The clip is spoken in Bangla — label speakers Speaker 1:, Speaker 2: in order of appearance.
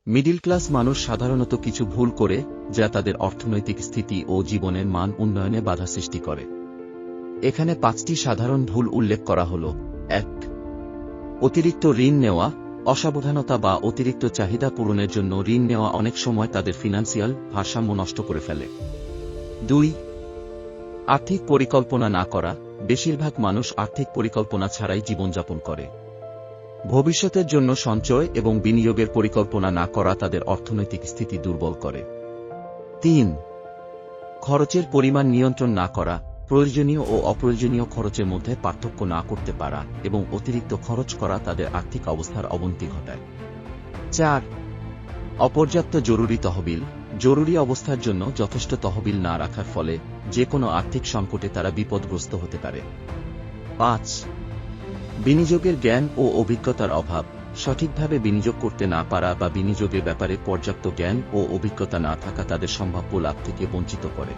Speaker 1: মিডল ক্লাস মানুষ সাধারণত কিছু ভুল করে, যা তাদের অর্থনৈতিক স্থিতি ও জীবনের মান উন্নয়নে বাধা সৃষ্টি করে। এখানে 5টি সাধারণ ভুল উল্লেখ করা হল। 1. অতিরিক্ত ঋণ নেওয়া। অসাবধানতা বা অতিরিক্ত চাহিদা পূরণের জন্য ঋণ নেওয়া অনেক সময় তাদের ফিনান্সিয়াল ভারসাম্য নষ্ট করে ফেলে। 2. আর্থিক পরিকল্পনা না করা। বেশিরভাগ মানুষ আর্থিক পরিকল্পনা ছাড়াই জীবনযাপন করে। ভবিষ্যতের জন্য সঞ্চয় এবং বিনিয়োগের পরিকল্পনা না করা তাদের অর্থনৈতিক স্থিতি দুর্বল করে। 3. খরচের পরিমাণ নিয়ন্ত্রণ না করা। প্রয়োজনীয় ও অপ্রয়োজনীয় খরচের মধ্যে পার্থক্য না করতে পারা এবং অতিরিক্ত খরচ করা তাদের আর্থিক অবস্থার অবনতি ঘটায়। 4. অপর্যাপ্ত জরুরি তহবিল। জরুরি অবস্থার জন্য যথেষ্ট তহবিল না রাখার ফলে যে কোনো আর্থিক সংকটে তারা বিপদগ্রস্ত হতে পারে। 5. বিনিয়োগের জ্ঞান ও অভিজ্ঞতার অভাব। সঠিকভাবে বিনিয়োগ করতে না পারা বা বিনিয়োগের ব্যাপারে পর্যাপ্ত জ্ঞান ও অভিজ্ঞতা না থাকা তাদের সম্ভাব্য লাভ থেকে বঞ্চিত করে।